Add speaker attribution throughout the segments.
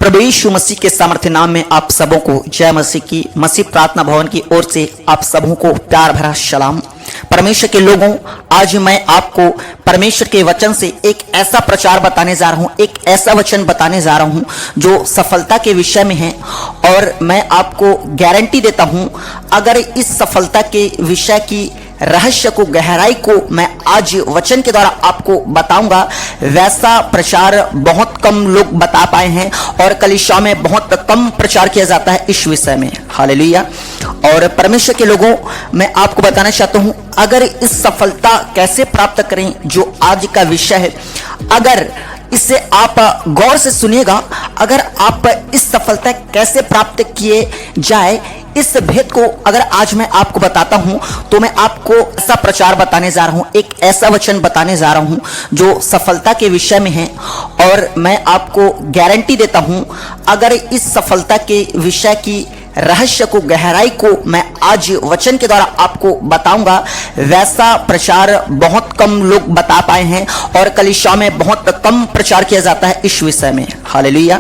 Speaker 1: प्रभु यीशु मसीह के सामर्थ्य नाम में आप सबों को जय मसीह की मसीह प्रार्थना भवन की ओर से आप सबों को प्यार भरा सलाम। परमेश्वर के लोगों, आज मैं आपको परमेश्वर के वचन से एक ऐसा प्रचार बताने जा रहा हूं, एक ऐसा वचन बताने जा रहा हूं जो सफलता के विषय में है। और मैं आपको गारंटी देता हूं, अगर इस सफलता के विषय की रहस्य को, गहराई को मैं आज वचन के द्वारा आपको बताऊंगा, वैसा प्रचार बहुत कम लोग बता पाए हैं और कलीसिया में बहुत कम प्रचार किया जाता है इस विषय में। हालेलुया। और परमेश्वर के लोगों, मैं आपको बताना चाहता हूं, अगर इस सफलता कैसे प्राप्त करें जो आज का विषय है, अगर इसे आप गौर से सुनिएगा, अगर आप इस सफलता कैसे प्राप्त किए जाए, इस भेद को अगर आज मैं आपको बताता हूं, तो मैं आपको ऐसा प्रचार बताने जा रहा हूं, एक ऐसा वचन बताने जा रहा हूं जो सफलता के विषय में है। और मैं आपको गारंटी देता हूं, अगर इस सफलता के विषय की रहस्य को, गहराई को मैं आज वचन के द्वारा आपको बताऊंगा, वैसा प्रचार बहुत कम लोग बता पाए हैं और कलीसिया में बहुत कम प्रचार किया जाता है इस विषय में। हालेलुया।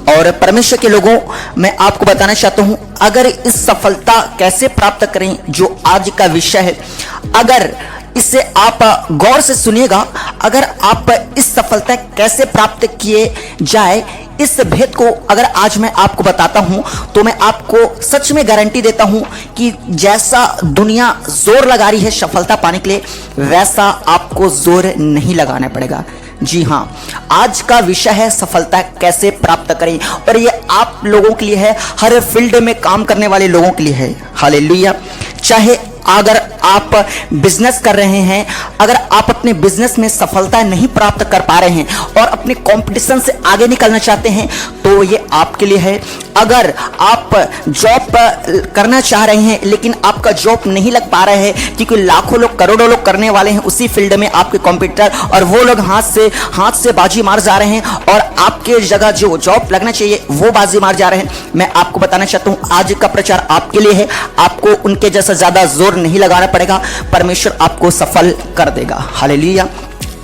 Speaker 1: और परमेश्वर के लोगों, मैं आपको बताना चाहता हूं, अगर इस सफलता कैसे प्राप्त करें जो आज का विषय है, अगर इसे आप गौर से सुनिएगा, अगर आप इस सफलता कैसे प्राप्त किए जाए, इस भेद को अगर आज मैं आपको बताता हूं, तो मैं आपको सच में गारंटी देता हूं कि जैसा दुनिया जोर लगा रही है सफलता पाने के लिए, वैसा आपको जोर नहीं लगाना पड़ेगा। जी हाँ, आज का विषय है सफलता कैसे प्राप्त करें, और ये आप लोगों के लिए है, हर फील्ड में काम करने वाले लोगों के लिए है। हालेलुया। चाहे अगर आप बिजनेस कर रहे हैं, अगर आप अपने बिजनेस में सफलता नहीं प्राप्त कर पा रहे हैं और अपने कंपटीशन से आगे निकलना चाहते हैं, तो ये आपके लिए है। अगर आप जॉब करना चाह रहे हैं लेकिन आपका जॉब नहीं लग पा रहा है, क्योंकि लाखों लोग, करोड़ों लोग करने वाले हैं उसी फील्ड में, आपके कंप्यूटर, और वो लोग हाथ से बाजी मार जा रहे हैं और आपके जगह जो जॉब लगना चाहिए वो बाजी मार जा रहे हैं, मैं आपको बताना चाहता हूं, आज का प्रचार आपके लिए है। आपको उनके जैसा ज्यादा जोर नहीं लगाना पड़ेगा, परमेश्वर आपको सफल कर देगा। हालेलुया।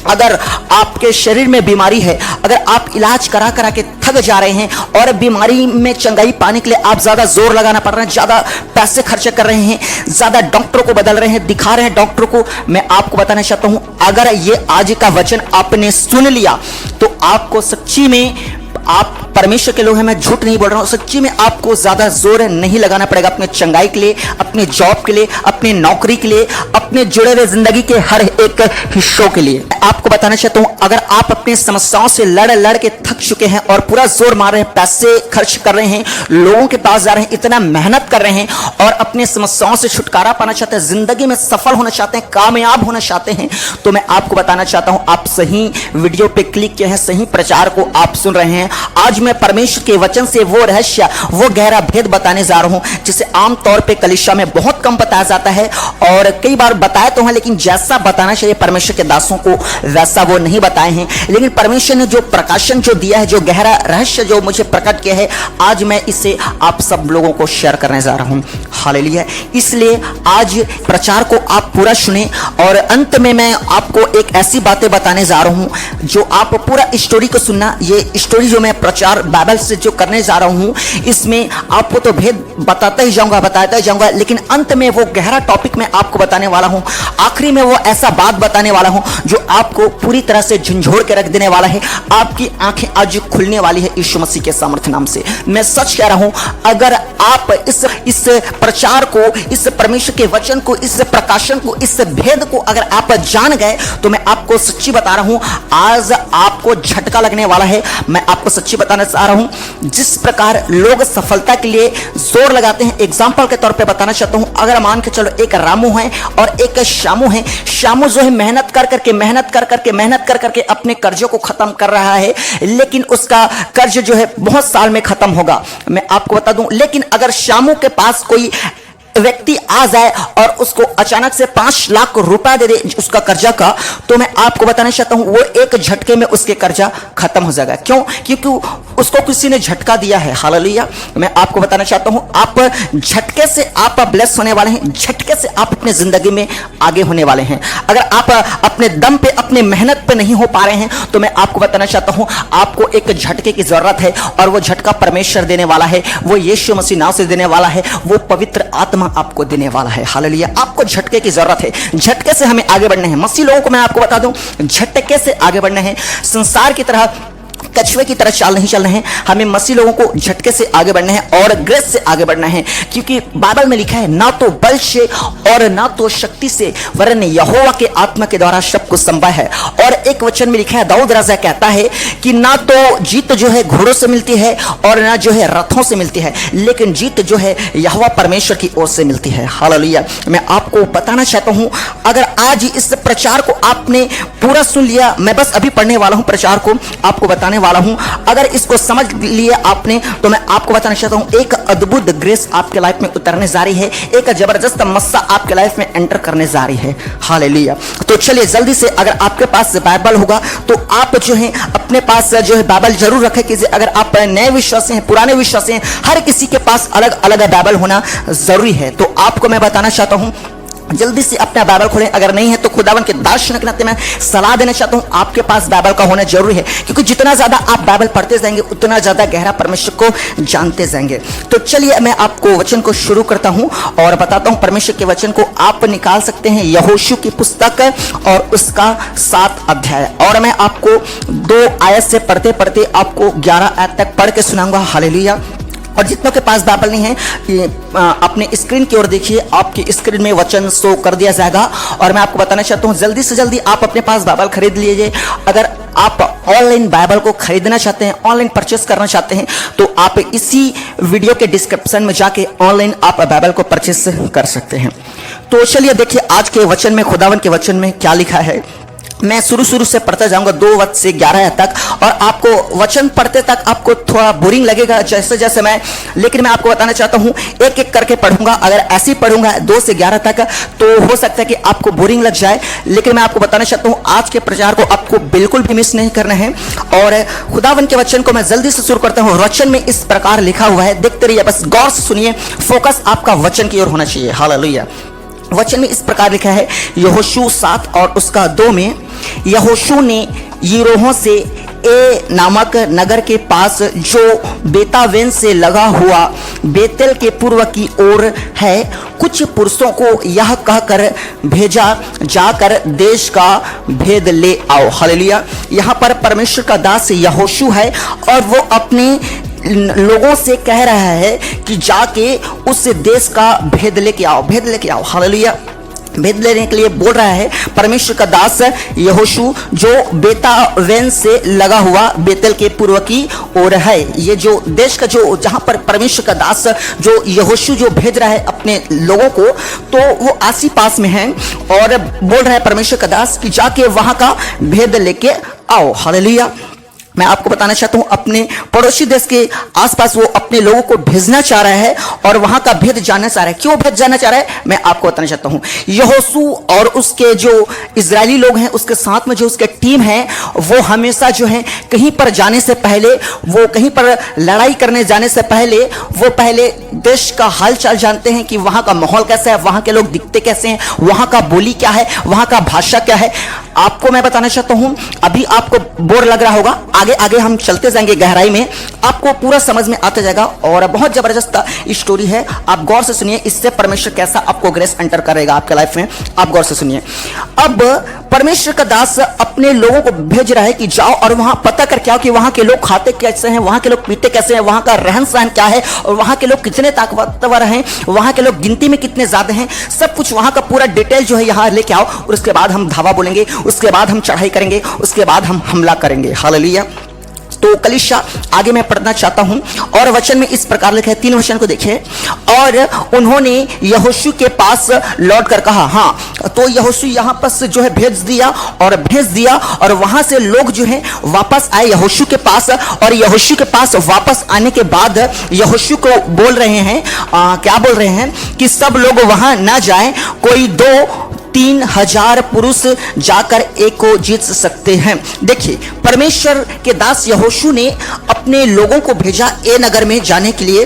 Speaker 1: अगर आपके शरीर में बीमारी है, अगर आप इलाज करा करा के थक जा रहे हैं और बीमारी में चंगाई पाने के लिए आप ज्यादा जोर लगाना पड़ रहा है, ज्यादा पैसे खर्च कर रहे हैं, ज्यादा डॉक्टरों को बदल रहे हैं, दिखा रहे हैं डॉक्टरों को, मैं आपको बताना चाहता हूं, अगर ये आज का वचन आपने सुन लिया, तो आपको सच्ची में, आप परमेश्वर के लोग हैं, मैं झूठ नहीं बोल रहा हूं, सच्ची में आपको ज्यादा जोर नहीं लगाना पड़ेगा अपने चंगाई के लिए, अपने जॉब के लिए, अपने नौकरी के लिए, अपने जुड़े हुए जिंदगी के हर एक हिस्सों के लिए। आपको बताना चाहता हूं, अगर आप अपनी समस्याओं से लड़ के थक चुके हैं और पूरा जोर मार रहे हैं, पैसे खर्च कर रहे हैं, लोगों के पास जा रहे हैं, इतना मेहनत कर रहे हैं और अपने समस्याओं से छुटकारा पाना चाहते हैं, जिंदगी में सफल होना चाहते हैं, कामयाब होना चाहते हैं, तो मैं आपको बताना चाहता हूं, आप सही वीडियो पे क्लिक किए हैं, सही प्रचार को आप सुन रहे हैं। आज मैं परमेश्वर के वचन से वो रहस्य, वो गहरा भेद बताने जा रहा हूं, जिसे आमतौर पे कलीसिया में बहुत कम बताया जाता है, और कई बार बताया तो है, लेकिन जैसा बताना चाहिए परमेश्वर के दासों को, वैसा वो नहीं बताए हैं। लेकिन परमेश्वर ने जो प्रकाशन जो दिया है, जो गहरा रहस्य जो मुझे प्रकट किया है, आज मैं इसे आप सब लोगों को शेयर करने जा रहा हूं। हालेलुया। इसलिए आज प्रचार को आप पूरा सुने, और अंत में मैं आपको एक ऐसी बातें बताने जा रहा हूं जो आप पूरा स्टोरी को सुनना। ये स्टोरी जो मैं प्रचार बाइबल से जो करने जा रहा हूं, इसमें आपको तो भेद बताता ही जाऊंगा, लेकिन अंत में वो गहरा टॉपिक मैं आपको बताने वाला हूं, आखिरी में वो ऐसा बात बताने वाला हूं जो आपको पूरी तरह से झंझोड़ के रख देने वाला है। आपकी आंखें आज खुलने वाली है यीशु मसीह के सामर्थ्य नाम से। मैं सच कह रहा हूं, अगर आप इस प्रचार को, इस परमेश्वर के वचन को, इस प्रकाशन को, इस भेद को अगर आप जान गए, तो मैं आपको सच्ची बता रहा हूं, आज आपको झटका लगने वाला है। मैं आपको सच्ची बताना चाह रहा हूं, जिस प्रकार लोग सफलता के लिए जोर लगाते हैं, एग्जाम्पल के तौर पे बताना चाहता हूं, अगर मान के चलो एक रामू है और एक श्यामू है। श्यामू जो है मेहनत कर करके अपने कर्जों को खत्म कर रहा है, लेकिन उसका कर्ज जो है बहुत साल में खत्म होगा, मैं आपको बता दूं। लेकिन अगर श्यामू के पास कोई व्यक्ति आ जाए और उसको अचानक से 5 लाख रुपया दे दे उसका कर्जा का, तो मैं आपको बताना चाहता हूं वो एक झटके में उसके कर्जा खत्म हो जाएगा। क्यों? क्योंकि उसको किसी ने झटका दिया है। हालेलुया। मैं आपको बताना चाहता हूं आप झटके से आप ब्लेस होने वाले हैं, झटके से आप अपने जिंदगी में आगे होने वाले हैं। अगर आप अपने दम पे, अपने मेहनत पे नहीं हो पा रहे हैं, तो मैं आपको बताना चाहता हूं आपको एक झटके की जरूरत है, और वो झटका परमेश्वर देने वाला है, वो यीशु मसीह नाम से देने वाला है, वो पवित्र आत्मा आपको देने वाला है। हालेलुया। आपको झटके की जरूरत है, झटके से हमें आगे बढ़ना है। मसीह लोगों को मैं आपको बता दूं, झटके से आगे बढ़ना है। संसार की तरह, कछुए की तरह चाल नहीं चलना है, हमें मसीह लोगों को झटके से आगे बढ़ना है और ग्रेस से आगे बढ़ना है। क्योंकि बाइबल में लिखा है, ना तो बल से और ना तो शक्ति से, वरन यहोवा के आत्मा के द्वारा सब कुछ संभव है। और एक वचन में लिखा है, दाऊद राजा कहता है कि ना तो जीत जो है घोड़ों से मिलती है और ना जो है रथों से मिलती है, लेकिन जीत जो है यहोवा परमेश्वर की ओर से मिलती है। हालेलुया। मैं आपको बताना चाहता हूं, अगर आज इस प्रचार को आपने पूरा सुन लिया, मैं बस अभी पढ़ने वाला हूं प्रचार को, आपको बताने वाला हूं, अगर इसको समझ लिया आपने, तो मैं आपको बताना चाहता हूं एक अद्भुत ग्रेस आपके लाइफ में उतरने जा रही है, एक जबरदस्त मस्सा आपके लाइफ में एंटर करने जा रही है। हालेलुया। तो चलिए जल्दी से, अगर आपके पास बाइबल होगा तो आप जो है अपने पास जो है बाइबल जरूर रखें। कि अगर आप नए विश्वासी हैं, पुराने विश्वासी हैं, हर किसी के पास अलग अलग बाइबल होना जरूरी है। तो आपको मैं बताना चाहता हूं जल्दी से अपना बाइबल खोलें। अगर नहीं है तो खुदावन के दार्शनिक के नाते मैं सलाह देना चाहता हूं आपके पास बाइबल का होना जरूरी है, क्योंकि जितना ज्यादा आप बाइबल पढ़ते जाएंगे उतना ज्यादा गहरा परमेश्वर को जानते जाएंगे। तो चलिए मैं आपको वचन को शुरू करता हूं और बताता हूं परमेश्वर के वचन को आप निकाल सकते हैं यहोशू की पुस्तक और उसका 7 अध्याय, और मैं आपको 2 आयत से पढ़ते पढ़ते आपको 11 आयत तक पढ़ के सुनाऊंगा। हालेलुया। और जितनों के पास बाइबल नहीं है, अपने स्क्रीन की ओर देखिए, आपकी स्क्रीन में वचन शो कर दिया जाएगा। और मैं आपको बताना चाहता हूं जल्दी से जल्दी आप अपने पास बाइबल खरीद लीजिए। अगर आप ऑनलाइन बाइबल को खरीदना चाहते हैं, ऑनलाइन परचेस करना चाहते हैं, तो आप इसी वीडियो के डिस्क्रिप्शन में जाके ऑनलाइन आप बाइबल को परचेस कर सकते हैं। तो चलिए देखिए आज के वचन में, खुदावन के वचन में क्या लिखा है। मैं शुरू से पढ़ता जाऊंगा 2 वचन से 11 तक, और आपको वचन पढ़ते तक आपको थोड़ा बोरिंग लगेगा जैसे जैसे मैं, लेकिन मैं आपको बताना चाहता हूं एक एक करके पढ़ूंगा। अगर ऐसे ही पढ़ूंगा 2 से 11 तक तो हो सकता है कि आपको बोरिंग लग जाए, लेकिन मैं आपको बताना चाहता हूं आज के प्रचार को आपको बिल्कुल भी मिस नहीं करना है। और खुदावन के वचन को मैं जल्दी से शुरू करता हूं। वचन में इस प्रकार लिखा हुआ है, देखते रहिए, बस गौर से सुनिए, फोकस आपका वचन की ओर होना चाहिए। हालेलुया। वचन में इस प्रकार लिखा है, यहोशू 7 और उसका 2 में, यहोशू ने यरीहो से ए नामक नगर के पास जो बेतावेन से लगा हुआ बेतेल के पूर्व की ओर है, कुछ पुरुषों को यह कहकर भेजा, जाकर देश का भेद ले आओ। हालेलुया। यहाँ पर परमेश्वर का दास यहोशू है और वो अपने लोगों से कह रहा है कि जाके उस देश का भेद लेके आओ, भेद लेके आओ। हालेलुया। भेद लेने के लिए बोल रहा है परमेश्वर का दास यहोशू, जो बेतावेन से लगा हुआ बेतेल के पूर्व की ओर है। ये जो देश का जो जहां पर परमेश्वर का दास जो यहोशू जो भेज रहा है अपने लोगों को, तो वो आसी पास में है, और बोल रहा है परमेश्वर का दास कि जाके वहां का भेद लेके आओ। हालेलुया। मैं आपको बताना चाहता हूं अपने पड़ोसी देश के आसपास वो अपने लोगों को भेजना चाह रहा है और वहां का भेद जानना चाह रहा है। क्यों भेद जानना चाह रहा है, मैं आपको बताना चाहता हूं। यहोशू और उसके जो इजरायली लोग हैं, उसके साथ में जो उसके टीम है, वो हमेशा जो है कहीं पर जाने से पहले, वो कहीं पर लड़ाई करने जाने से पहले, वो पहले देश का हालचाल जानते हैं कि वहां का माहौल कैसा है, वहां के लोग दिखते कैसे हैं, वहां का बोली क्या है, वहां का भाषा क्या है। आपको मैं बताना चाहता हूं, अभी आपको बोर लग रहा होगा, आगे आगे हम चलते जाएंगे गहराई में, आपको पूरा समझ में आता जाएगा। और बहुत जबरदस्त स्टोरी है, आप गौर से सुनिए, इससे परमेश्वर कैसा आपको ग्रेस एंटर करेगा आपके लाइफ में, आप गौर से सुनिए। अब परमेश्वर का दास अपने लोगों को भेज रहा है कि जाओ और वहां पता करके आओ कि वहां के लोग खाते कैसे हैं, वहां के लोग पीते कैसे हैं, वहां का रहन सहन क्या है, और वहां के लोग कितने ताकतवर हैं, वहां के लोग गिनती में कितने ज्यादा हैं, सब कुछ वहां का पूरा डिटेल जो है यहाँ लेके आओ। और उसके बाद हम धावा बोलेंगे, उसके बाद हम चढ़ाई करेंगे, उसके बाद हम हमला करेंगे। हालेलुया। तो कलीसिया आगे मैं पढ़ना चाहता हूं और वचन में इस प्रकार लिखा है, 3 वचन को देखिए। और उन्होंने यहोशू के पास लौट कर कहा, हाँ तो यहोशू यहां पर जो है भेज दिया और वहां से लोग जो है वापस आए यहोशू के पास। और यहोशू के पास वापस आने के बाद यहोशू को बोल रहे हैं, क्या बोल रहे हैं कि सब लोग वहां ना जाएं, कोई 2-3 हजार पुरुष जाकर एक को जीत सकते हैं। देखिए परमेश्वर के दास यहोशू ने अपने लोगों को भेजा ए नगर में जाने के लिए,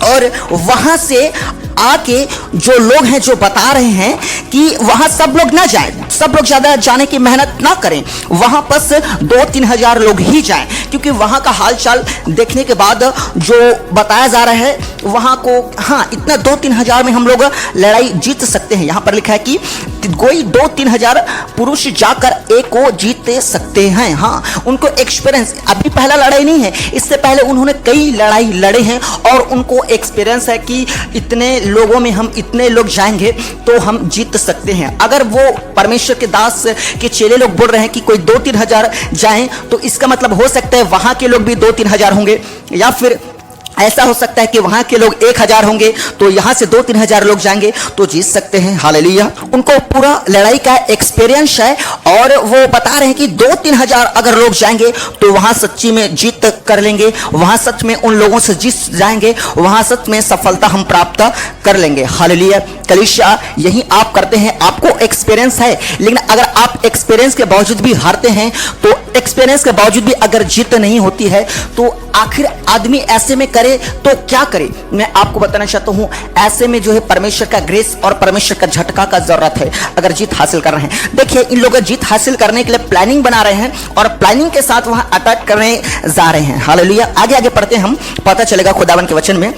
Speaker 1: और वहां से आके जो लोग हैं जो बता रहे हैं कि वहां सब लोग ना जाएं, सब लोग ज्यादा जाने की मेहनत ना करें, वहां बस 2-3 हजार लोग ही जाएं, क्योंकि वहां का हालचाल देखने के बाद जो बताया जा रहा है वहां को, हाँ इतना 2-3 हजार में हम लोग लड़ाई जीत सकते हैं। यहां पर लिखा है कि कोई 2-3 हजार पुरुष जाकर एक को जीत सकते हैं। हाँ उनको एक्सपीरियंस, अभी पहला लड़ाई नहीं है, इससे पहले उन्होंने कई लड़ाई लड़े हैं और उनको एक्सपीरियंस है कि इतने लोगों में हम इतने लोग जाएंगे तो हम जीत सकते हैं। अगर वो परमेश्वर के दास के चेले लोग बोल रहे हैं कि कोई 2-3 हजार जाएं, तो इसका मतलब हो सकता है वहां के लोग भी 2-3 हजार होंगे, या फिर ऐसा हो सकता है कि वहां के लोग 1000 होंगे तो यहां से 2-3 हजार लोग जाएंगे तो जीत सकते हैं। हालेलुया। उनको पूरा लड़ाई का एक्सपीरियंस है और वो बता रहे हैं कि 2-3 हजार अगर लोग जाएंगे तो वहां सच्ची में जीत कर लेंगे, वहां सच में उन लोगों से जीत जाएंगे, वहां सच में सफलता हम प्राप्त कर लेंगे। हालेलुया। कलीसिया यही आप करते हैं, आपको एक्सपीरियंस है, लेकिन अगर आप एक्सपीरियंस के बावजूद भी हारते हैं, तो एक्सपीरियंस के बावजूद भी अगर जीत नहीं होती है तो आखिर आदमी ऐसे में करे तो क्या करे। मैं आपको बताना चाहता हूं, ऐसे में जो है परमेश्वर का ग्रेस और परमेश्वर का झटका का जरूरत है अगर जीत हासिल कर रहे हैं। देखिए इन लोग जीत हासिल करने के लिए प्लानिंग बना रहे हैं और प्लानिंग के साथ वहां अटैक करने जा रहे हैं। हालेलुया। आगे पढ़ते हैं हम, पता चलेगा खुदावन के वचन में।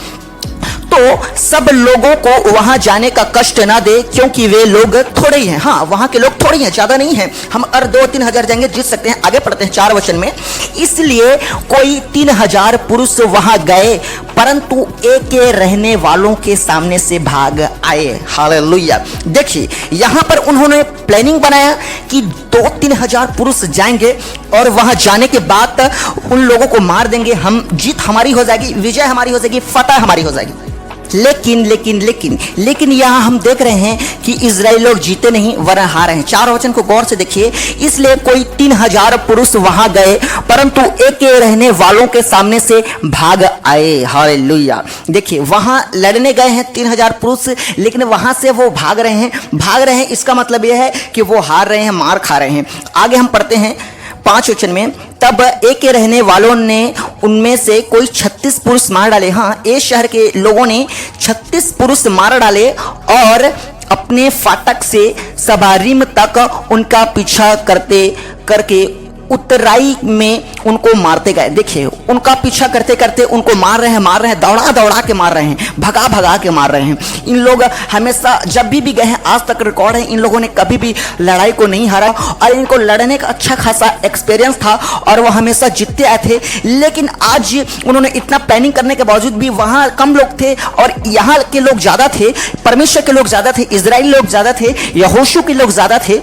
Speaker 1: तो सब लोगों को वहां जाने का कष्ट ना दे, क्योंकि वे लोग थोड़े ही हैं। हाँ वहां के लोग थोड़े ही हैं, ज्यादा नहीं हैं, हम अगर 2-3 हजार जाएंगे जीत सकते हैं। आगे पढ़ते हैं 4 वचन में। इसलिए कोई 3 हजार पुरुष वहां गए, परंतु एक रहने वालों के सामने से भाग आए। हालेलुया। देखिए यहां पर उन्होंने प्लानिंग बनाया कि 2-3 हजार पुरुष जाएंगे और वहां जाने के बाद उन लोगों को मार देंगे, हम जीत हमारी हो जाएगी, विजय हमारी हो जाएगी, फतह हमारी हो जाएगी। लेकिन यहाँ हम देख रहे हैं कि इजराइल लोग जीते नहीं वरन हारे हैं। 4 वचन को गौर से देखिए। इसलिए कोई 3 हजार पुरुष वहां गए, परंतु एक रहने वालों के सामने से भाग आए। हालेलुया। देखिए वहां लड़ने गए हैं 3 हजार पुरुष, लेकिन वहां से वो भाग रहे हैं। इसका मतलब यह है कि वो हार रहे हैं, मार खा रहे हैं। आगे हम पढ़ते हैं 5 वचन में। तब एक के रहने वालों ने उनमें से कोई 36 पुरुष मार डाले। हाँ ए शहर के लोगों ने 36 पुरुष मार डाले और अपने फाटक से सबारीम तक उनका पीछा करके उतराई में उनको मारते गए। देखिए उनका पीछा करते करते उनको मार रहे हैं, दौड़ा के मार रहे हैं, भगा के मार रहे हैं। इन लोग हमेशा जब भी गए हैं, आज तक रिकॉर्ड है, इन लोगों ने कभी भी लड़ाई को नहीं हारा और इनको लड़ने का अच्छा खासा एक्सपीरियंस था और वो हमेशा जीतते आए थे। लेकिन आज उन्होंने इतना प्लानिंग करने के बावजूद भी वहां कम लोग थे और यहाँ के लोग ज्यादा थे, परमेश्वर के लोग ज्यादा थे, इजराइल लोग ज्यादा थे, यहोशू के लोग ज्यादा थे,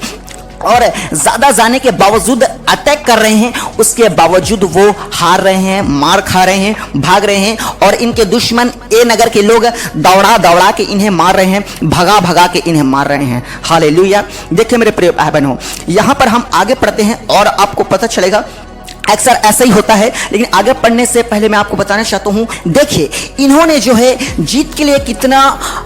Speaker 1: और ज्यादा जाने के बावजूद अटैक कर रहे हैं, उसके बावजूद वो हार रहे हैं, मार खा रहे हैं, भाग रहे हैं। और इनके दुश्मन ए नगर के लोग दौड़ा के इन्हें मार रहे हैं, भगा के इन्हें मार रहे हैं। हालेलुया। देखिए मेरे प्रिय भाई बहनों, यहां पर हम आगे पढ़ते हैं और आपको पता चलेगा अक्सर ऐसा ही होता है। लेकिन आगे पढ़ने से पहले मैं आपको बताना चाहता हूं, देखिए इन्होंने जो है जीत के लिए कितना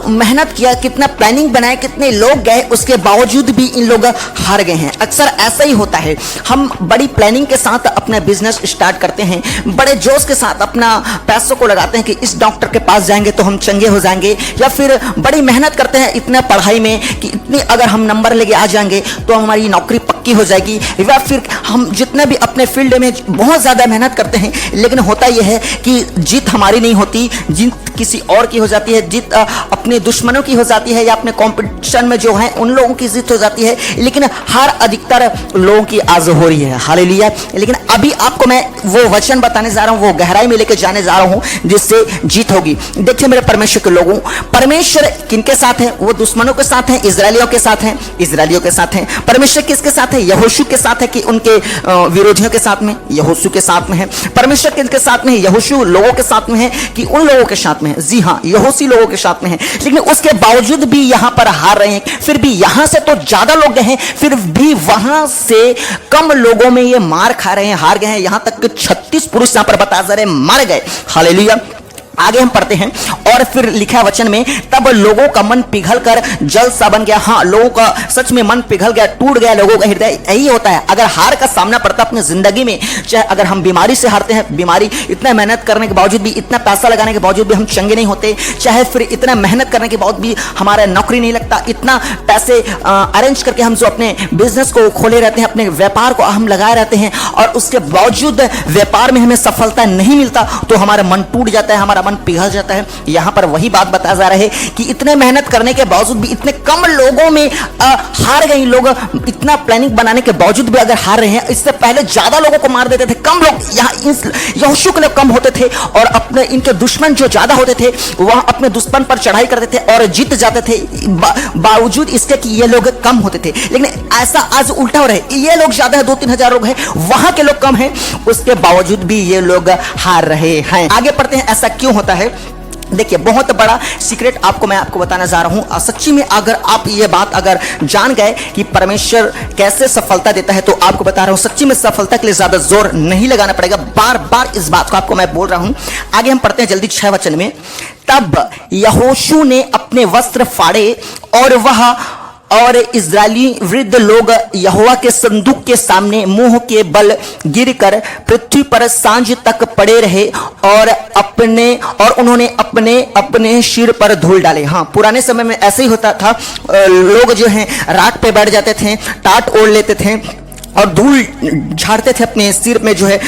Speaker 1: मेहनत किया, कितना प्लानिंग बनाया, कितने लोग गए, उसके बावजूद भी इन लोग हार गए हैं। अक्सर ऐसा ही होता है, हम बड़ी प्लानिंग के साथ अपना बिजनेस स्टार्ट करते हैं, बड़े जोश के साथ अपना पैसों को लगाते हैं कि इस डॉक्टर के पास जाएंगे तो हम चंगे हो जाएंगे, या फिर बड़ी मेहनत करते हैं इतना पढ़ाई में कि इतनी अगर हम नंबर लेके आ जाएंगे तो हमारी नौकरी पक्की हो जाएगी, या फिर हम जितने भी अपने फील्ड में बहुत ज्यादा मेहनत करते हैं। लेकिन होता यह है कि जीत हमारी नहीं होती, जीत किसी और की हो जाती है, जीत अपने दुश्मनों की हो जाती है या अपने कंपटीशन में जो है उन लोगों की जीत हो जाती है, लेकिन हार अधिकतर लोगों की आज हो रही है। हालेलुया। लेकिन अभी आपको मैं वो वचन बताने जा रहा हूं, वो गहराई में लेके जाने जा रहा हूं जिससे जीत होगी। देखिए मेरे परमेश्वर के लोगों, परमेश्वर किनके साथ है? वो दुश्मनों के साथ है, इजरायलियों के साथ है, इजरायलियों के साथ है। परमेश्वर किसके साथ है? यहोशू के साथ है कि उनके विरोधियों के साथ में? यहोशू के साथ में है। परमेश्वर किसके साथ में है? यहोशू लोगों के साथ में है कि उन लोगों के साथ में है? जी हां, यहोशी लोगों के साथ में है। लेकिन उसके बावजूद भी यहां पर हार रहे हैं। फिर भी यहां से तो ज्यादा लोग गए हैं, फिर भी वहां से कम लोगों में ये मार खा रहे हैं, हार गए हैं। यहां तक कि 36 पुरुष यहां पर बता जा रहे हैं मारे गए। हालेलुया। आगे हम पढ़ते हैं और फिर लिखा है वचन में, तब लोगों का मन पिघलकर जल सा बन गया। हाँ, लोगों का सच में मन पिघल गया, टूट गया लोगों का हृदय। यही होता है अगर हार का सामना पड़ता अपनी जिंदगी में। चाहे अगर हम बीमारी से हारते हैं, बीमारी, इतना मेहनत करने के बावजूद भी, इतना पैसा लगाने के बावजूद भी हम चंगे नहीं होते, चाहे फिर इतना मेहनत करने के बावजूद भी हमारा नौकरी नहीं लगता, इतना पैसे अरेंज करके हम जो अपने बिजनेस को खोले रहते हैं, अपने व्यापार को हम लगाए रहते हैं, और उसके बावजूद व्यापार में हमें सफलता नहीं मिलता, तो हमारा मन टूट जाता है, हमारा मन पिघल जाता है। यहां पर वही बात बताया जा रहा है कि इतने मेहनत करने के बावजूद भी, इतने कम लोगों में हार गए लोग। इतना प्लानिंग बनाने के बावजूद भी अगर हार रहे हैं, इससे पहले ज्यादा लोगों को मार देते थे, कम लोग यहां यहोशू के लोग कम होते थे, और अपने इनके दुश्मन जो ज्यादा होते थे वह अपने दुश्मन पर चढ़ाई करते थे और जीत जाते थे, बावजूद इसके कि ये लोग कम होते थे। लेकिन ऐसा आज उल्टा हो रहा है, ये लोग ज्यादा है, 2-3 हजार लोग हैं, वहां के लोग कम हैं, उसके बावजूद भी ये लोग हार रहे हैं। आगे पढ़ते हैं, ऐसा क्यों होता है? देखिए, बहुत बड़ा सीक्रेट मैं आपको बताना जा रहा हूं। सच्ची में अगर आप ये बात अगर जान गए कि परमेश्वर कैसे सफलता देता है, तो आपको बता रहा हूं, सच्ची में सफलता के लिए ज्यादा जोर नहीं लगाना पड़ेगा। बार बार इस बात को आपको मैं बोल रहा हूं। आगे हम पढ़ते हैं जल्दी 6 वचन में, तब यहोशू ने अपने वस्त्र फाड़े और इजरायली वृद्ध लोग यहोवा के संदूक के सामने मुंह के बल गिरकर पृथ्वी पर सांझ तक पड़े रहे, और उन्होंने अपने अपने सिर पर धूल डाले। हाँ, पुराने समय में ऐसे ही होता था, लोग जो हैं रात पे बैठ जाते थे, टाट ओढ़ लेते थे और धूल झाड़ते थे, अपने सिर में जो है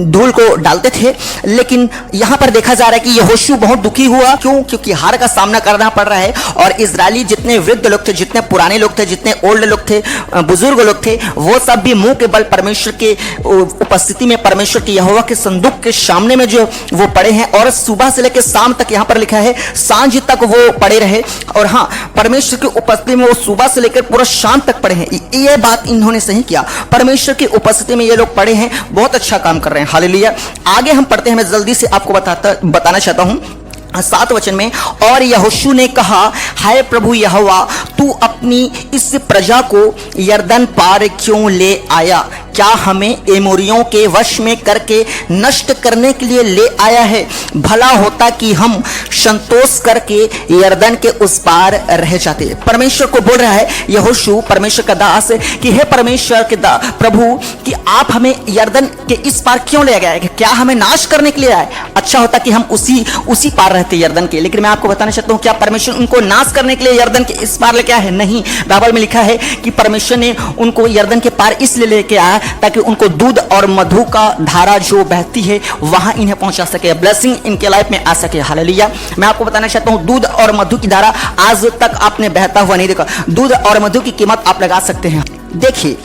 Speaker 1: धूल को डालते थे। लेकिन यहां पर देखा जा रहा है कि यहोशू बहुत दुखी हुआ। क्यों? क्योंकि हार का सामना करना पड़ रहा है, और इजरायली जितने वृद्ध लोग थे, जितने पुराने लोग थे, जितने ओल्ड लोग थे, बुजुर्ग लोग थे, वो सब भी मुंह के बल परमेश्वर के उपस्थिति में, परमेश्वर के यहोवा के संदूक के सामने में जो वो पड़े हैं, और सुबह से लेकर शाम तक, यहां पर लिखा है सांझ तक वो पड़े रहे। और हाँ, परमेश्वर की उपस्थिति में वो सुबह से लेकर पूरा शाम तक पड़े हैं। ये बात इन्होंने सही किया, परमेश्वर की उपस्थिति में ये लोग पड़े हैं, बहुत अच्छा काम कर रहे हैं। हालेलुया। आगे हम पढ़ते हैं, मैं जल्दी से आपको बताना चाहता हूं 7 वचन में, और यहोशू ने कहा, हाय प्रभु यहोवा, तू अपनी इस प्रजा को यरदन पार क्यों ले आया? क्या हमें एमोरियों के वश में करके नष्ट करने के लिए ले आया है? भला होता कि हम संतोष करके यरदन के उस पार रह जाते। परमेश्वर को बोल रहा है यहोशू, परमेश्वर का दास, कि हे परमेश्वर के प्रभु, कि आप हमें यरदन के इस पार क्यों ले गए? क्या हमें नाश करने के लिए आए? अच्छा होता कि हम उसी पार रहते यरदन के। लेकिन मैं आपको बताना चाहता हूं, क्या परमेश्वर उनको नाश करने के लिए यरदन के इस पार लेके आए? नहीं। बाइबल में लिखा है कि परमेश्वर ने उनको यरदन के पार इसलिए लेके आया ताकि उनको दूध और मधु का धारा जो बहती है वहां इन्हें पहुंचा सके, ब्लेसिंग इनके लाइफ में आ सके। हालेलुया। मैं आपको बताना चाहता हूं, दूध और मधु की धारा आज तक आपने बहता हुआ नहीं देखा। दूध और मधु की कीमत आप लगा सकते हैं। देखिए,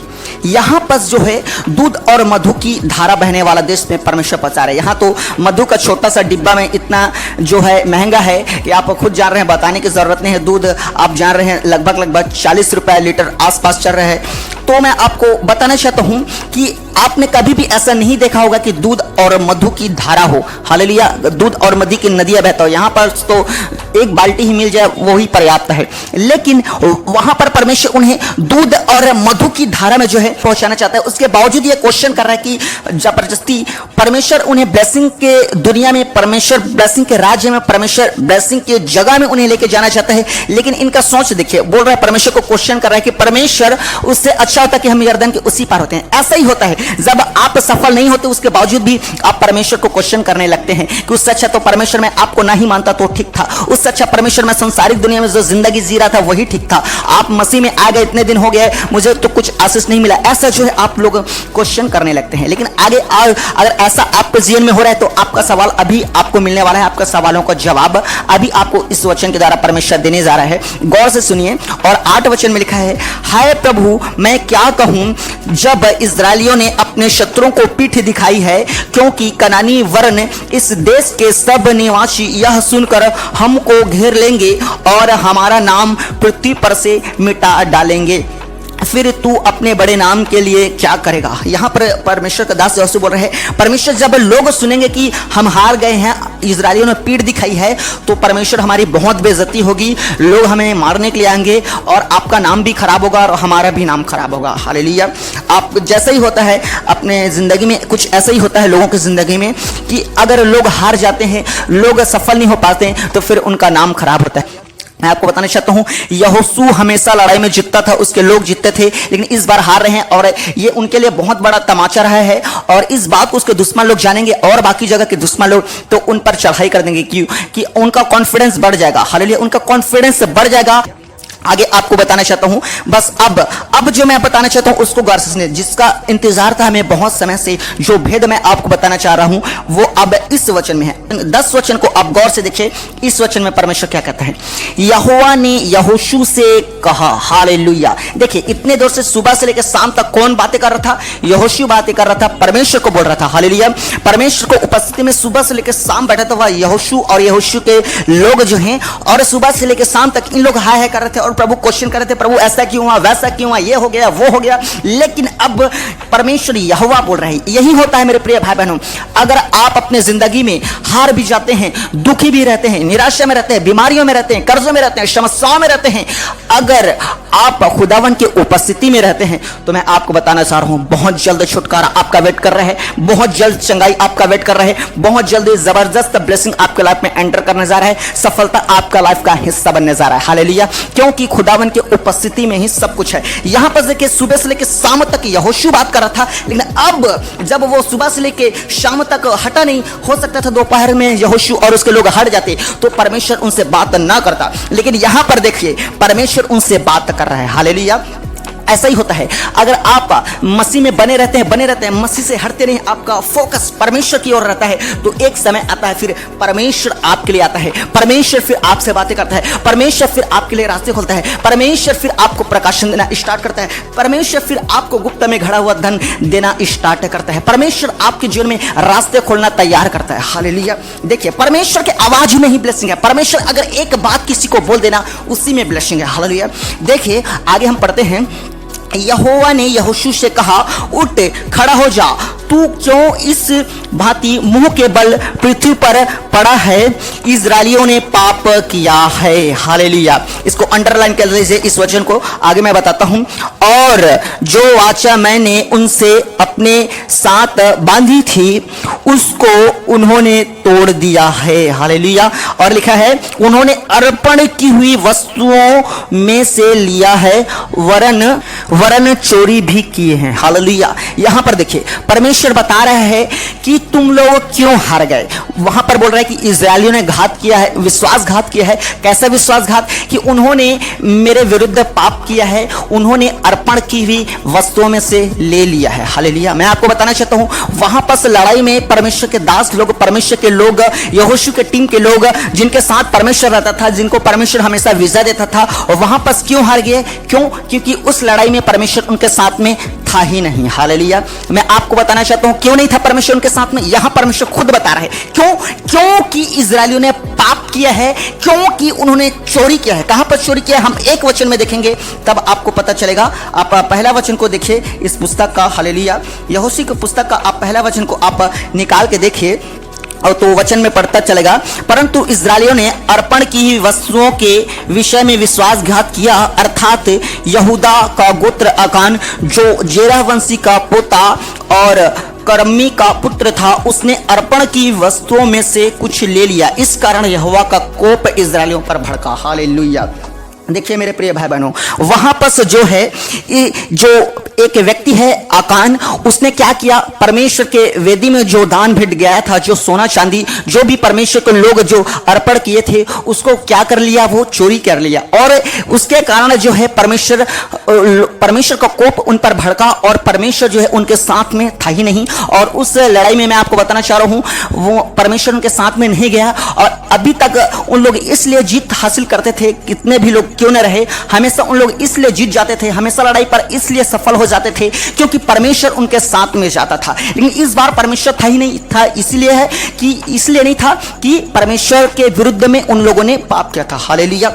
Speaker 1: यहां पर जो है दूध और मधु की धारा बहने वाला देश में परमेश्वर पहुंचा रहे हैं। यहां तो मधु का छोटा सा डिब्बा में इतना जो है महंगा है कि आप खुद जान रहे हैं, बताने की जरूरत नहीं है। दूध आप जान रहे हैं लगभग 40 रुपए लीटर आसपास चल रहा है। तो मैं आपको बताना चाहता हूं कि आपने कभी भी ऐसा नहीं देखा होगा कि दूध और मधु की धारा हो। हालेलुया। दूध और मधु की नदियां बहता हो। यहां पर तो एक बाल्टी ही मिल जाए वो ही पर्याप्त है, लेकिन वहां पर परमेश्वर उन्हें दूध और मधु की धारा में जो है पहुंचाना चाहता है। उसके बावजूद ये क्वेश्चन कर रहा है कि जबरदस्ती परमेश्वर उन्हें ब्लेसिंग के दुनिया में, परमेश्वर ब्लेसिंग के राज्य में, परमेश्वर ब्लेसिंग के जगह में उन्हें लेके जाना चाहता है। लेकिन इनका सोच देखिए, बोल रहा है, परमेश्वर को क्वेश्चन कर रहा है कि परमेश्वर, उससे अच्छा होता कि हम यरदन के उसी पार होते हैं। ऐसा ही होता है, जब आप सफल नहीं होते उसके बावजूद भी आप परमेश्वर को क्वेश्चन करने लगते हैं कि उससे अच्छा तो परमेश्वर मैं आपको नहीं मानता तो ठीक था, उससे अच्छा परमेश्वर मैं संसारिक दुनिया में जो जिंदगी जी रहा था वही ठीक था, आप मसीह में आ गए, इतने दिन हो गए, मुझे तो कुछ आशीष नहीं मिला, ऐसा जो है आप लोग क्वेश्चन करने लगते हैं। लेकिन आगे अगर ऐसा आपके जीवन में हो रहा है तो आपका सवाल अभी आपको मिलने वाला है, आपका सवालों का जवाब अभी आपको इस वचन के द्वारा परमेश्वर देने जा रहा है। गौर से सुनिए। और 8 वचन में लिखा है, हाय प्रभु मैं क्या कहूं जब इस्राएलियों ने अपने शत्रुओं को पीठ दिखाई है, क्योंकि कनानी वरन इस देश के सब निवासी यह सुनकर हमको घेर लेंगे और हमारा नाम पृथ्वी पर से मिटा डालेंगे, फिर तू अपने बड़े नाम के लिए क्या करेगा। यहां पर परमेश्वर का दास यहोशू बोल रहे हैं, परमेश्वर जब लोग सुनेंगे कि हम हार गए हैं, इजरायलियों ने पीठ दिखाई है, तो परमेश्वर हमारी बहुत बेइज्जती होगी, लोग हमें मारने के लिए आएंगे और आपका नाम भी खराब होगा और हमारा भी नाम खराब होगा। हालेलुया। आप जैसा ही होता है अपने जिंदगी में, कुछ ऐसा ही होता है लोगों की जिंदगी में कि अगर लोग हार जाते हैं, लोग सफल नहीं हो पाते हैं, तो फिर उनका नाम खराब होता है। मैं आपको बताना चाहता हूं, यहोशू हमेशा लड़ाई में जीतता था, उसके लोग जीतते थे, लेकिन इस बार हार रहे हैं और ये उनके लिए बहुत बड़ा तमाचा रहा है। और इस बात को उसके दुश्मन लोग जानेंगे और बाकी जगह के दुश्मन लोग तो उन पर चढ़ाई कर देंगे कि उनका कॉन्फिडेंस बढ़ जाएगा। हालेलुया, उनका कॉन्फिडेंस बढ़ जाएगा। आगे आपको बताना चाहता हूं, बस अब जो मैं बताना चाहता हूं उसको गौर से सुनिए, जिसका इंतजार था हमें बहुत समय से, जो भेद मैं आपको बताना चाह रहा हूं वो अब इस वचन में है। 10 वचन को आप गौर से देखिए, इस वचन में परमेश्वर क्या कहता है। यहोवा ने यहोशू से कहा, हालेलुया। देखिए इतने देर से सुबह से लेकर शाम तक कौन बातें कर रहा था? यहोशू बातें कर रहा था, परमेश्वर को बोल रहा था। हालेलुया। परमेश्वर को उपस्थिति में सुबह से लेकर शाम बैठा था वह यहोशू और यहोशू के लोग जो हैं, और सुबह से लेकर शाम तक इन लोग हाय हाय कर रहे थे और प्रभु क्वेश्चन कर रहे थे, प्रभु ऐसा क्यों हुआ, वैसा क्यों हुआ, ये हो गया वो हो गया। लेकिन अब परमेश्वर यहोवा बोल रहे हैं। यही होता है मेरे प्रिय भाई बहनों, अगर आप अपने जिंदगी में हार भी जाते हैं, दुखी भी रहते हैं, निराशा में रहते हैं, बीमारियों में रहते हैं, कर्जों में रहते हैं, समस्याओं में रहते हैं, अगर आप खुदावन के उपस्थिति में रहते हैं, तो मैं आपको बताना चाह रहा हूं बहुत जल्द छुटकारा आपका वेट कर रहा है, बहुत जल्द चंगाई आपका वेट कर रहा है, बहुत जल्द जबरदस्त ब्लेसिंग आपके लाइफ में एंटर करने जा रहा है, सफलता आपका लाइफ का हिस्सा बनने जा रहा है। हालेलुया। क्योंकि खुदावन के उपस्थिति में ही सब कुछ है। यहां पर देखिए सुबह से लेकर शाम तक यहोशू बात कर रहा था, लेकिन अब जब वो सुबह से लेकर शाम तक हटा नहीं, हो सकता था दोपहर में यहोशू और उसके लोग हट जाते तो परमेश्वर उनसे बात ना करता, लेकिन यहां पर देखिए परमेश्वर उनसे बात कर रहा है। हालेलुया। ऐसा ही होता है, अगर आप मसीह में बने रहते हैं, मसीह से हटते नहीं, आपका फोकस परमेश्वर की ओर रहता है, तो एक समय आता है फिर परमेश्वर आपके लिए आता है, परमेश्वर फिर आपसे बातें करता है, परमेश्वर फिर आपके लिए रास्ते खोलता है, परमेश्वर फिर आपको प्रकाशन देना स्टार्ट करता है, परमेश्वर फिर आपको गुप्त में घड़ा हुआ धन देना स्टार्ट करता है, परमेश्वर आपके जीवन में रास्ते खोलना तैयार करता है। हालेलुया। देखिए परमेश्वर के आवाज में ही ब्लेसिंग है। परमेश्वर अगर एक बात किसी को बोल देना, उसी में ब्लेसिंग है। हालेलुया। देखिए आगे हम पढ़ते हैं, यहोवा ने यहोशू से कहा, उठ खड़ा हो जा, तू क्यों इस भांति मुंह के बल पृथ्वी पर पड़ा है, इजरायलियों ने पाप किया है। हालेलुया। इसको अंडरलाइन कर लीजिए, इस वचन को आगे मैं बताता हूं। और जो वाचा मैंने उनसे अपने साथ बांधी थी उसको उन्होंने तोड़ दिया है। हालेलुया। और लिखा है, उन्होंने अर्पण की हुई वस्तुओं में से लिया है, वरन चोरी भी किए हैं। हालेलुया। यहां पर देखिए परमेश्वर बता रहा है कि तुम लोग क्यों हार गए। वहां पर बोल रहा है कि इजरायलियों ने घात किया है, विश्वासघात किया है। कैसा विश्वासघात? कि उन्होंने मेरे विरुद्ध पाप किया है, उन्होंने अर्पण की हुई वस्तुओं में से ले लिया है। हालेलुया। मैं आपको बताना चाहता हूं, वहां पर लड़ाई में परमेश्वर के दास लोग, परमेश्वर के लोग, यहोशू के टीम के लोग, जिनके साथ परमेश्वर रहता था, जिनको परमेश्वर हमेशा विजय देता था, और वहां पर क्यों हार गए? क्यों? क्योंकि उस लड़ाई में परमेश्वर उनके साथ में था ही नहीं। हालेलुया। मैं आपको बताना चाहता हूं क्यों नहीं था परमेश्वर उनके साथ में। यहां परमेश्वर खुद बता रहा है क्यों। क्योंकि इजरायलियों ने पाप किया है, क्योंकि उन्होंने चोरी किया है। कहां पर चोरी किया है हम एक वचन में देखेंगे, तब आपको पता चलेगा। आप पहला वचन को देखिए इस पुस्तक का, हालेलुया, यहोशू की पुस्तक का आप पहला वचन को आप निकाल के देखिए, और तो वचन में पढ़ता चलेगा, परंतु इस्राएलियों ने अर्पण की हुई वस्तुओं के विषय में विश्वासघात किया, अर्थात यहूदा का गोत्र आकान, जो जेरह वंशी का पोता और कर्मी का पुत्र था, उसने अर्पण की वस्तुओं में से कुछ ले लिया। इस कारण यहोवा का कोप इस्राएलियों पर भड़का। हालेलुया। देखिए मेरे प्रिय भाई बहनों, वहां पर जो है जो एक व्यक्ति है आकान, उसने क्या किया, परमेश्वर के वेदी में जो दान भेंट गया था, जो सोना चांदी जो भी परमेश्वर को लोग जो अर्पण किए थे, उसको क्या कर लिया, वो चोरी कर लिया। और उसके कारण जो है परमेश्वर का कोप उन पर भड़का और परमेश्वर जो है उनके साथ में था ही नहीं। और उस लड़ाई में मैं आपको बताना चाह रहा हूं, वो परमेश्वर उनके साथ में नहीं गया। और अभी तक उन लोग इसलिए जीत हासिल करते थे, कितने भी लोग क्यों न रहे, हमेशा उन लोग इसलिए जीत जाते थे, हमेशा लड़ाई पर इसलिए सफल हो जाते थे क्योंकि परमेश्वर उनके साथ में जाता था। लेकिन इस बार परमेश्वर था ही नहीं, था इसलिए है कि इसलिए नहीं था कि परमेश्वर के विरुद्ध में उन लोगों ने पाप किया था। हालेलुया।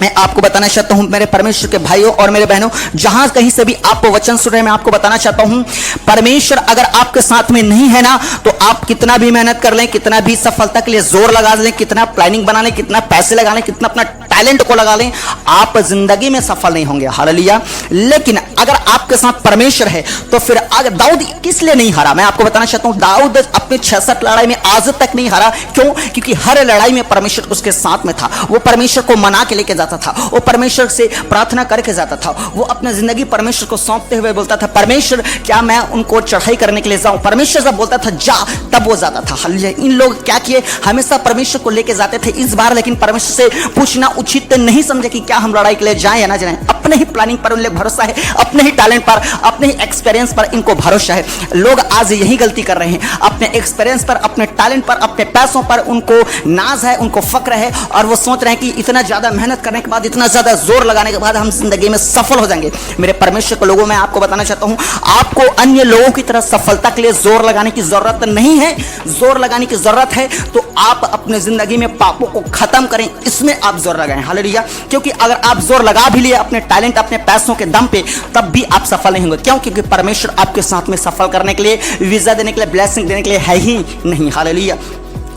Speaker 1: मैं आपको बताना चाहता हूं मेरे परमेश्वर के भाइयों और मेरे बहनों, जहां कहीं से भी आप वचन सुन रहे हैं, मैं आपको बताना चाहता हूं, परमेश्वर अगर आपके साथ में नहीं है ना, तो आप कितना भी मेहनत कर लें, कितना भी सफलता के लिए जोर लगा लें, कितना प्लानिंग बना लें, कितना पैसे लगा लें, कितना अपना टैलेंट को लगा लें, आप जिंदगी में सफल नहीं होंगे। हालेलुया। लेकिन अगर आपके साथ परमेश्वर है तो फिर अगर दाऊद किस लिए नहीं हारा, मैं आपको बताना चाहता हूं, दाऊद अपने 66 लड़ाई में आज तक नहीं हारा। क्यों? क्योंकि हर लड़ाई में परमेश्वर उसके साथ में था। वो परमेश्वर को मना के लेके जाता था, वो परमेश्वर से प्रार्थना करके जाता था, वो अपनी जिंदगी परमेश्वर को सौंपते हुए बोलता था, परमेश्वर क्या मैं उनको चढ़ाई करने के लिए जाऊं? परमेश्वर जब बोलता था जा, तब वो जाता था। हालेलुया। इन लोग क्या किए, हमेशा परमेश्वर को लेके जाते थे। इस बार लेकिन परमेश्वर से पूछना उचित नहीं समझे कि क्या हम लड़ाई के लिए जाएं या ना जाएं। अपने ही प्लानिंग पर उन लोग भरोसा है, अपने ही टैलेंट पर, अपने ही एक्सपीरियंस पर इनको भरोसा है। लोग आज यही गलती कर रहे हैं, अपने एक्सपीरियंस पर, अपने टैलेंट पर, अपने पैसों पर उनको नाज है, उनको फक्र है और वो सोच रहे हैं कि इतना ज्यादा मेहनत करने के बाद, इतना ज्यादा जोर लगाने के बाद हम जिंदगी में सफल हो जाएंगे। मेरे परमेश्वर के लोगों, मैं आपको बताना चाहता हूं, आपको अन्य लोगों की तरह सफलता के लिए जोर लगाने की जरूरत नहीं है। जोर लगाने की जरूरत है तो आप अपने जिंदगी में पापों को खत्म करें, इसमें आप जोर लगाएं। हालेलुया। क्योंकि अगर आप जोर लगा भी लिए अपने टैलेंट, अपने पैसों के दम पे, तब भी आप सफल नहीं होंगे। क्यों? क्योंकि परमेश्वर आपके साथ में सफल करने के लिए, वीजा देने के लिए, ब्लेसिंग देने के लिए है ही नहीं। हालेलुया।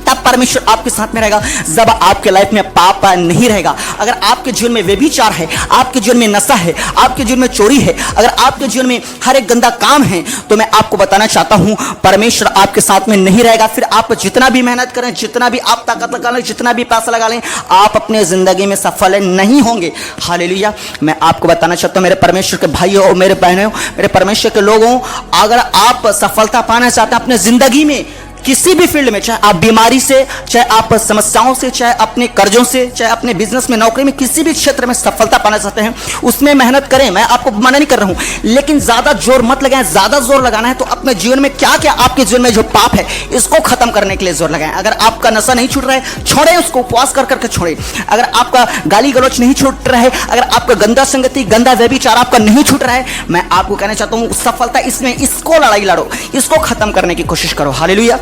Speaker 1: तब परमेश्वर आपके साथ में रहेगा जब आपके लाइफ में पाप नहीं रहेगा। अगर आपके जीवन में व्यभिचार है, आपके जीवन में नशा है, आपके जीवन में चोरी है, अगर आपके जीवन में हर एक गंदा काम है, तो मैं आपको बताना चाहता हूं परमेश्वर आपके साथ में नहीं रहेगा। फिर आप जितना भी मेहनत करें, जितना भी आप ताकत लगा लें, जितना भी पैसा लगा लें, आप अपने जिंदगी में सफल नहीं होंगे। हालेलुया। मैं आपको बताना चाहता हूं मेरे परमेश्वर के भाइयों और मेरे बहनों, मेरे परमेश्वर के लोगों, अगर आप सफलता पाना चाहते हैं अपने जिंदगी में किसी भी फील्ड में, चाहे आप बीमारी से, चाहे आप समस्याओं से, चाहे अपने कर्जों से, चाहे अपने बिजनेस में, नौकरी में, किसी भी क्षेत्र में सफलता पाना चाहते हैं, उसमें मेहनत करें। मैं आपको मना नहीं कर रहा हूं, लेकिन ज्यादा जोर मत लगाएं। ज्यादा जोर लगाना है तो अपने जीवन में क्या क्या आपके जीवन में जो पाप है, इसको खत्म करने के लिए जोर लगाएं। अगर आपका नशा नहीं छूट रहा है, छोड़ें उसको, उपवास कर करके छोड़ें। अगर आपका गाली गलौच नहीं छूट रहा है, अगर आपका गंदा संगति, गंदा व्यभिचार आपका नहीं छूट रहा है, मैं आपको कहना चाहता हूं सफलता इसमें, इसको लड़ाई लड़ो, इसको खत्म करने की कोशिश करो। हालेलुया।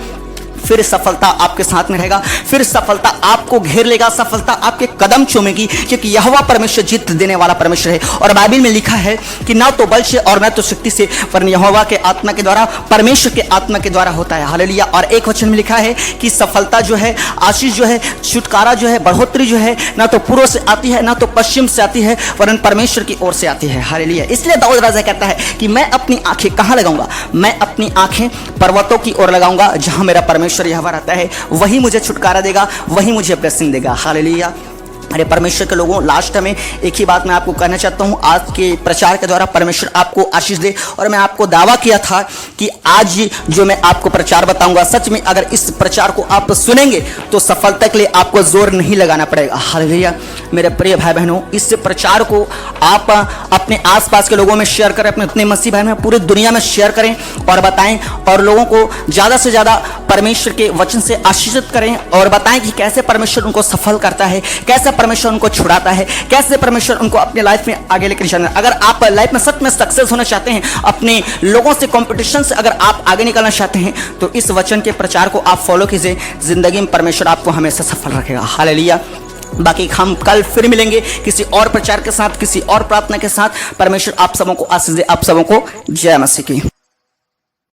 Speaker 1: फिर सफलता आपके साथ में रहेगा, फिर सफलता आपको घेर लेगा, सफलता आपके कदम चूमेगी, क्योंकि यहोवा परमेश्वर जीत देने वाला परमेश्वर है। और बाइबल में लिखा है कि ना तो बल से और ना तो शक्ति से, पर यहोवा के आत्मा के द्वारा, परमेश्वर के आत्मा के द्वारा होता है। हालेलुया। और एक वचन में लिखा है कि सफलता जो है, आशीष जो है, छुटकारा जो है, बढ़ोतरी जो है, ना तो पूर्व से आती है, ना तो पश्चिम से आती है, वरन परमेश्वर की ओर से आती है। हालेलुया। इसलिए दाऊद राजा कहता है कि मैं अपनी आंखें कहां लगाऊंगा? मैं अपनी आंखें पर्वतों की ओर लगाऊंगा, जहां मेरा परमेश्वर यहोवा रहता है, वही मुझे छुटकारा देगा, वही मुझे ब्लेसिंग देगा। हालेलुया। अरे परमेश्वर के लोगों, लास्ट में एक ही बात मैं आपको कहना चाहता हूं, आज के प्रचार के द्वारा परमेश्वर आपको आशीष दे। और मैं आपको दावा किया था कि आज जो मैं आपको प्रचार बताऊंगा, सच में अगर इस प्रचार को आप सुनेंगे तो सफलता के लिए आपको जोर नहीं लगाना पड़ेगा। हालेलुया। मेरे प्रिय भाई बहनों, इस प्रचार को आप अपने आसपास के लोगों में शेयर करें, अपने मसीह भाई में पूरी दुनिया में शेयर करें और बताएं, और लोगों को ज्यादा से ज्यादा परमेश्वर के वचन से आशीषित करें और बताएं कि कैसे परमेश्वर उनको सफल करता है, कैसे परमेश्वर उनको छुड़ाता है, कैसे परमेश्वर उनको अपने लाइफ में आगे लेकर जाना है। अगर आप लाइफ में सच में सक्सेस होना चाहते हैं, अपने लोगों से कंपटीशन से अगर आप आगे निकलना चाहते हैं, तो इस वचन के प्रचार को आप फॉलो कीजिए। जिंदगी में परमेश्वर आपको हमेशा सफल रखेगा। हालेलुया। बाकी हम कल फिर मिलेंगे किसी और प्रचार के साथ, किसी और प्रार्थना के साथ। परमेश्वर आप सबों को आशीष दे। आप सबों को जय मसीह की।